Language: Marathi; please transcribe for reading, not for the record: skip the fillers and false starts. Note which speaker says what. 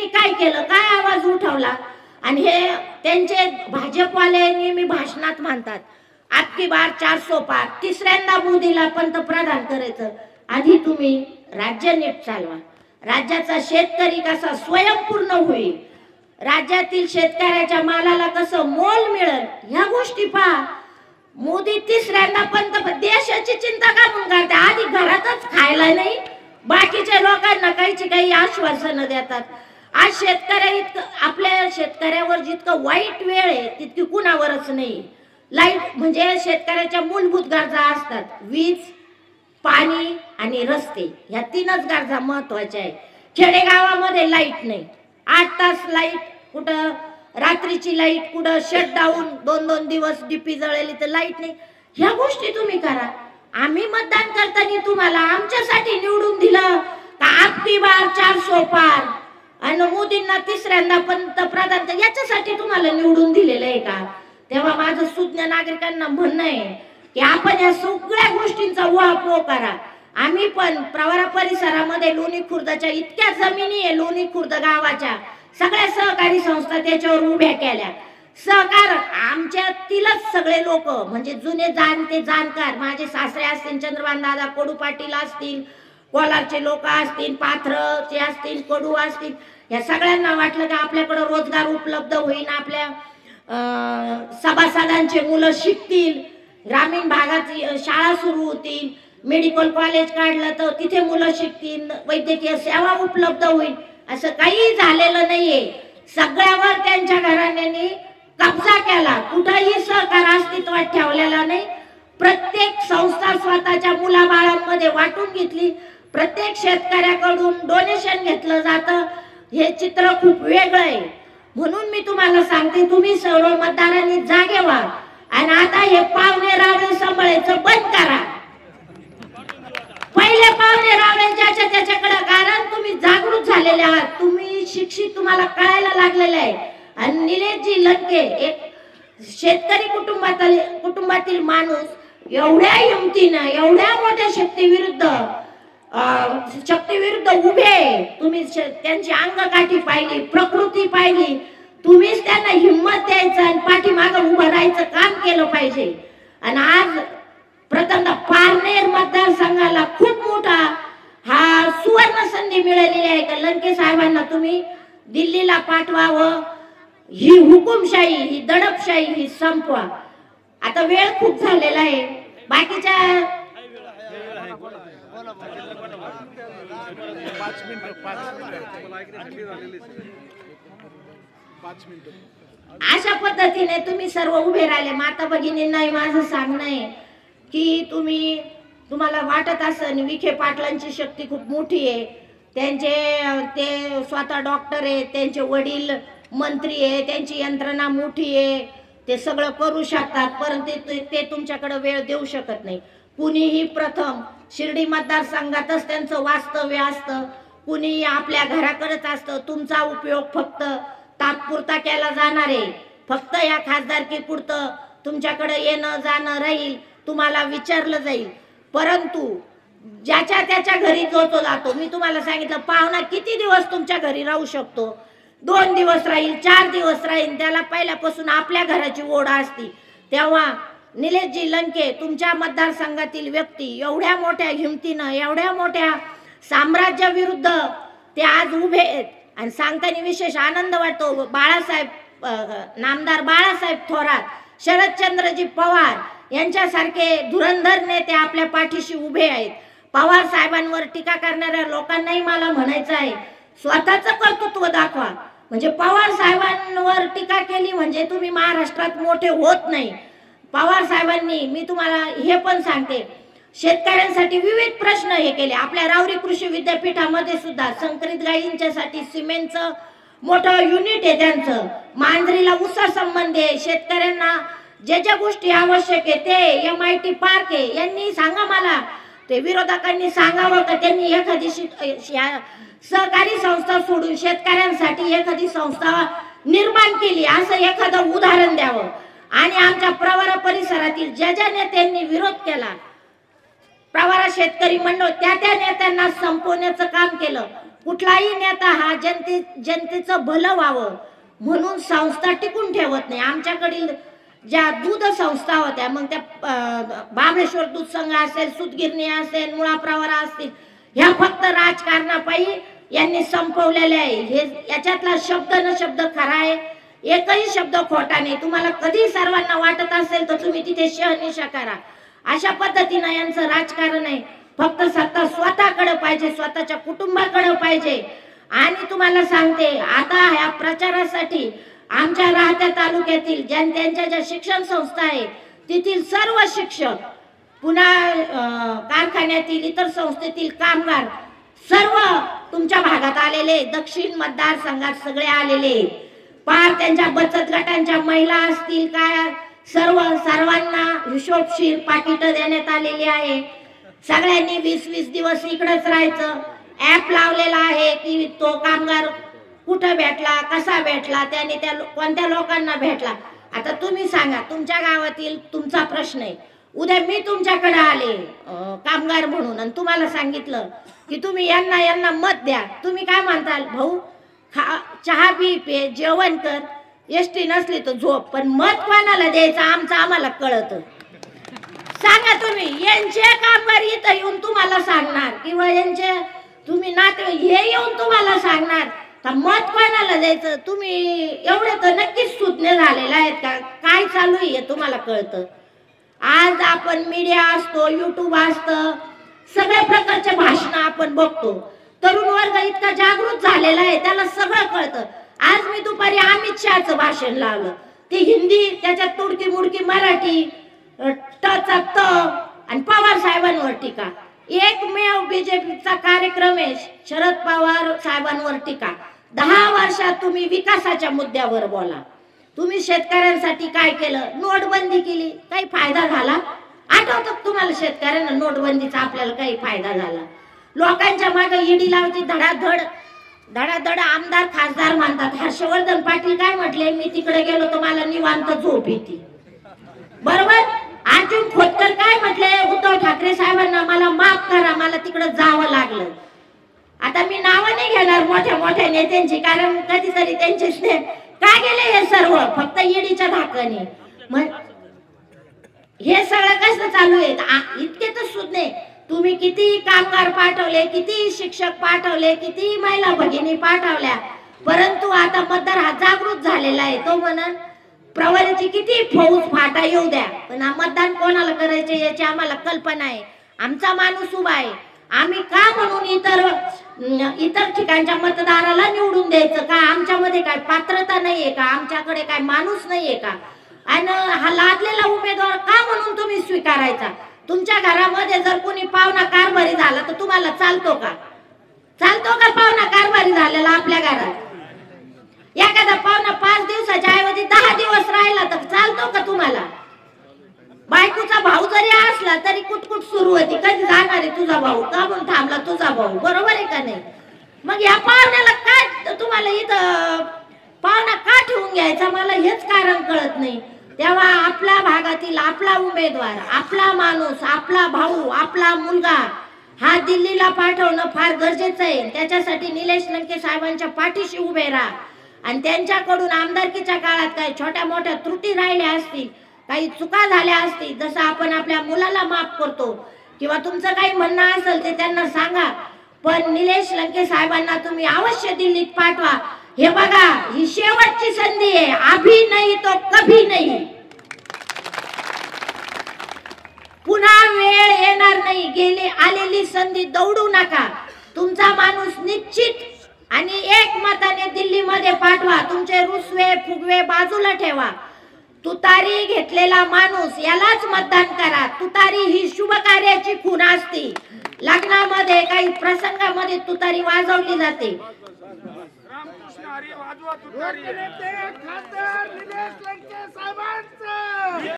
Speaker 1: त्यांनी काय केलं, काय आवाज उठवला? आणि हे त्यांचे भाजपवाले नेहमी भाषणात म्हणतात आपकी बार 400 पार, तिसऱ्यांदा मोदीला पंतप्रधान करायचं. आधी तुम्ही राज्य नीट चालवा, राज्याचा शेतकरी कसा स्वयंपूर्ण होईल, राज्यातील शेतकऱ्याच्या मालाला कसं मोल मिळेल, ह्या गोष्टी पहा. मोदी तिसऱ्यांदा पंतप्रधान, देशाची चिंता का म्हणून करते? आधी घरातच खायला नाही, बाकीच्या लोकांना काही आश्वासनं देतात. आज आपल्या शेतकऱ्यावर जितकं वाईट वेळ आहे तितकी कुणावरच नाही. लाईट म्हणजे शेतकऱ्याच्या मूलभूत गरजा असतात, वीज, पाणी आणि रस्ते, ह्या तीनच गरजा महत्वाच्या आहे. खेडेगावामध्ये लाईट नाही, 8 तास लाईट कुठं, रात्रीची लाईट कुठं, शटडाऊन, 2-2 दिवस डीपी जळली तर लाईट नाही. ह्या गोष्टी तुम्ही करा. आम्ही मतदान करताना तुम्हाला आमच्यासाठी निवडून दिलं का आपकी बार 400 पार आणि मोदींना तिसऱ्यांदा पंतप्रधान याच्यासाठी तुम्हाला निवडून दिलेलं आहे का? तेव्हा माझं सुज्ञ नागरिकांना म्हणणं आहे की आपण या सगळ्या गोष्टींचा उहापोह करा. आम्ही पण प्रवरा परिसरामध्ये लोणी खुर्दच्या इतक्या जमिनी आहे, लोणी खुर्द गावाच्या सगळ्या सहकारी संस्था त्याच्यावर उभ्या केल्या. सहकार आमच्यातीलच सगळे लोक म्हणजे जुने जाणते जाणकार, माझे सासरे असतील, चंद्रभान दादा कडू पाटील असतील, कोलारचे लोक असतील, पाथरचे असतील, कडू असतील, या सगळ्यांना वाटलं की आपल्याकडे रोजगार उपलब्ध होईल, आपल्या सभासदांचे मुलं शिकतील, ग्रामीण भागात शाळा सुरू होतील, मेडिकल कॉलेज काढलं तर तिथे मुलं शिकतील, वैद्यकीय सेवा उपलब्ध होईल. असं काही झालेलं नाहीये. सगळ्यावर त्यांच्या घराण्याने कब्जा केला, कुठेही सहकार अस्तित्वात ठेवलेला नाही. प्रत्येक संस्था स्वतःच्या मुलाबाळांमध्ये वाटून घेतली, प्रत्येक शेतकऱ्याकडून डोनेशन घेतलं जातं. हे चित्र खूप वेगळं आहे. म्हणून मी तुम्हाला सांगते, तुम्ही सर्व मतदारांनी जागे व्हा आणि आता हे पावणे रावळे सांभाळायचं बंद करा. पहिले पावणे रावळे ज्याच्या त्याच्याकडे, कारण तुम्ही जागृत झालेले आहात, तुम्ही शिक्षित, तुम्हाला कळायला लागलेलं आहे. आणि निलेशजी लंके एक शेतकरी कुटुंबातील माणूस एवढ्या हिमतीनं, एवढ्या मोठ्या शक्तीविरुद्ध उभे, तुम्ही त्यांची अंगकाठी पाहिली, प्रकृती पाहिली, तुम्हीच त्यांना हिम्मत द्यायचं आणि पाठीमागं उभं राहायचं काम केलं पाहिजे. आणि आज प्रथमतः पारनेर मतदारसंघाला खूप मोठा हा सुवर्ण संधी मिळालेली आहे का लंके साहेबांना तुम्ही दिल्लीला पाठवावं. ही हुकुमशाही, ही दडपशाही ही संपवा. आता वेळ खूप झालेला आहे. बाकीच्या अशा पद्धतीने तुम्ही सर्व उभे राहिले. माता भगिनींना माझं सांगणं आहे की तुम्हाला वाटत असेल विखे पाटलांची शक्ती खूप मोठी आहे, ते स्वतः डॉक्टर आहे, त्यांचे वडील मंत्री आहे, त्यांची यंत्रणा मोठी आहे, ते सगळं करू शकतात, परंतु ते तुमच्याकडे वेळ देऊ शकत नाही. कुणीही प्रथम शिर्डी मतदारसंघातच त्यांचं वास्तव्य असतं, कुणीही आपल्या घराकडेच असतं. तुमचा उपयोग फक्त तात्पुरता केला जाणार आहे, फक्त या खासदारकी पुरतं तुमच्याकडे येणं जाणं राहील, तुम्हाला विचारलं जाईल. परंतु ज्याच्या त्याच्या घरी जो जातो, मी तुम्हाला सांगितलं पाहुणा किती दिवस तुमच्या घरी राहू शकतो? 2 दिवस राहील, 4 दिवस राहील, त्याला पहिल्यापासून आपल्या घराची ओढ असती. तेव्हा निलेशजी लंके तुमच्या मतदारसंघातील व्यक्ती एवढ्या मोठ्या हिमतीनं, एवढ्या मोठ्या साम्राज्य विरुद्ध ते आज उभे आहेत. आणि सांगताना विशेष आनंद वाटतो, नामदार बाळासाहेब थोरात, शरदचंद्रजी पवार यांच्यासारखे धुरंधर नेते आपल्या पाठीशी उभे आहेत. पवार साहेबांवर टीका करणाऱ्या लोकांनाही मला म्हणायचं आहे, स्वतःचं कर्तृत्व दाखवा. म्हणजे पवार साहेबांवर टीका केली म्हणजे तुम्ही महाराष्ट्रात मोठे होत नाही. पवार साहेबांनी, मी तुम्हाला हे पण सांगते, शेतकऱ्यांसाठी विविध प्रश्न हे केले. आपल्या रावरी कृषी विद्यापीठामध्ये सुद्धा संकरित गायींच्यासाठी सिमेंटचं मोठं युनिट आहे, त्यांचं मांजरीला उसा संबंध आहे. शेतकऱ्यांना ज्या ज्या गोष्टी आवश्यक आहे ते MIT पार्क आहे. यांनी सांगा मला, ते विरोधकांनी सांगावं का त्यांनी एखादी सहकारी संस्था सोडून शेतकऱ्यांसाठी एखादी संस्था निर्माण केली, असं एखादं उदाहरण द्यावं. आणि आमच्या प्रवरा परिसरातील ज्या ज्या नेत्यांनी विरोध केला, प्रवरा शेतकरी मंडळ त्या नेत्यांना संपवण्याचं काम केलं. कुठलाही नेता हा जनतेचं भलं व्हावं म्हणून संस्था टिकून ठेवत नाही. आमच्याकडील ज्या दूध संस्था होत्या, मग त्या बाबळेश्वर दूध संघ असेल, सूतगिरणी असेल, मुळा प्रवरा असतील, ह्या फक्त राजकारणापायी यांनी संपवलेले आहे. हे याच्यातला शब्द न शब्द खरा आहे, एकही शब्द खोटा नाही. तुम्हाला कधी सर्वांना वाटत असेल तर तुम्ही तिथे शहनिशा करा. अशा पद्धतीनं यांचं राजकारण आहे. फक्त सत्ता स्वतःकडे पाहिजे, स्वतःच्या कुटुंबाकडे पाहिजे. आणि तुम्हाला सांगते, आता ह्या प्रचारासाठी आमच्या राहत्या तालुक्यातील त्यांच्या ज्या शिक्षण संस्था आहेत तेथील सर्व शिक्षक, पुन्हा कारखान्यातील इतर संस्थेतील कामगार सर्व तुमच्या भागात आलेले, दक्षिण मतदारसंघात सगळे आलेले. पार त्यांच्या बचत गटांच्या महिला असतील काय, सर्वांना हिशोबशीर पाकिट देण्यात आलेली आहे. सगळ्यांनी 20-20 दिवस इकडेच राहायचं. ऍप लावलेला आहे की तो कामगार कुठं भेटला, कसा भेटला, त्याने कोणत्या लोकांना भेटला. आता तुम्ही सांगा, तुमच्या गावातील तुमचा प्रश्न आहे. उद्या मी तुमच्याकडे आले कामगार म्हणून आणि तुम्हाला सांगितलं की तुम्ही यांना मत द्या, तुम्ही काय म्हणताल? भाऊ चहा पे, जेवण कर, एसटी नसली तर झोप, पण मत कोणाला द्यायचं आमचं आम्हाला कळतं. सांगा तुम्ही. यांचे कामगार इथं येऊन तुम्हाला सांगणार किंवा यांचे तुम्ही नातेवाईक हे येऊन तुम्हाला सांगणार तर मत कोणाला द्यायचं. तुम्ही एवढे तर नक्कीच सुज्ञ झालेले आहेत का? काय चालू आहे तुम्हाला कळतं. आज आपण मीडिया असतो, युट्यूब असतं, सगळ्या प्रकारचे भाषण आपण बघतो. तरुण वर्ग इतका जागृत झालेला आहे, त्याला सगळं कळतं. आज मी दुपारी अमित शहाचं भाषण लावलं, ते हिंदी, त्याच्यात तुडकी मुडकी मराठी, टचा त आणि पवार साहेबांवर टीका. एकमेव बीजेपीचा कार्यक्रम आहे शरद पवार साहेबांवर टीका. 10 वर्षात तुम्ही विकासाच्या मुद्द्यावर बोला. तुम्ही शेतकऱ्यांसाठी काय केलं? नोटबंदी केली, काही फायदा झाला? आठवतं तुम्हाला शेतकऱ्यांना नोटबंदीचा आपल्याला काही फायदा झाला? लोकांच्या मागे ईडी लावती, धडाधड आमदार खासदार म्हणतात. हर्षवर्धन पाटील काय म्हटले? मी तिकडे गेलो तर मला निवांत झोप येते. बरोबर. अर्जुन खोतकर काय म्हटले? उद्धव ठाकरे साहेबांना मला माफ करा, मला तिकडे जावं लागलं. आता मी नावं नाही घेणार मोठ्या नेत्यांची, कारण कधीतरी त्यांचे काय गेले हे सर्व फक्त ईडीच्या धाकाने. मग हे सगळं कसं चालू आहे? इतके तर सुज्ञ तुम्ही किती कामगार पाठवले, किती शिक्षक पाठवले, किती महिला भगिनी पाठवल्या, परंतु आता मतदार हा जागृत झालेला आहे. तो म्हणून प्रवरीची किती फौज फाटा येऊ द्या, पण मतदान कोणाला करायचे याची आम्हाला कल्पना आहे. आमचा माणूस उभा आहे. आम्ही का म्हणून इतर ठिकाणच्या मतदाराला निवडून द्यायचं का? आमच्यामध्ये काय पात्रता नाहीये का? आमच्याकडे काय माणूस नाहीये का? आणि हा लादलेला उमेदवार का म्हणून तुम्ही स्वीकारायचा? तुमच्या घरामध्ये जर कोणी पाहुणा कारभारी झाला तर तुम्हाला चालतो का? चालतो का पाहुणा कारभारी झालेला आपल्या घरात? एखादा पाहुणा 5 दिवसाच्या ऐवजी 10 दिवस राहिला तर चालतो का तुम्हाला? बायकोचा भाऊ जरी असला तरी कुटकुट सुरू होती, कधी जाणार आहे तुझा भाऊ, का म्हणून थांबला तुझा भाऊ? बरोबर आहे का नाही? मग या पाहुण्याला काय तुम्हाला इथं पाहुणा का ठेवून घ्यायचा? मला हेच कारण कळत नाही. तेव्हा आपल्या भागातील आपला उमेदवार, आपला माणूस, आपला भाऊ, आपला मुलगा हा दिल्लीला पाठवणं फार गरजेचं आहे. त्याच्यासाठी निलेश लंके साहेबांच्या पाठीशी उभे राहा आणि त्यांच्याकडून आमदारकीच्या काळात काही छोट्या मोठ्या त्रुटी राहिल्या असतील, काही चुका झाल्या असतील, जसं आपण आपल्या मुलाला माफ करतो किंवा तुमचं काही म्हणणं असेल ते त्यांना सांगा, पण निलेश लंके साहेबांना तुम्ही अवश्य दिल्लीत पाठवा. हे बघा, ही शेवटची संधी आहे. अभी नाही तो कभी नाही. पुन्हा वेळ येणार नाही. गेली आलेली संधी दौडू नका. तुमचा माणूस निश्चित आणि एक मताने दिल्लीमध्ये पाठवा. तुमचे रुसवे फुगवे बाजूला ठेवा. तुतारी घेतलेला माणूस यालाच मतदान करा. तुतारी ही शुभ कार्याची खूण असते. लग्नामध्ये काही प्रसंगामध्ये तुतारी वाजवली जाते.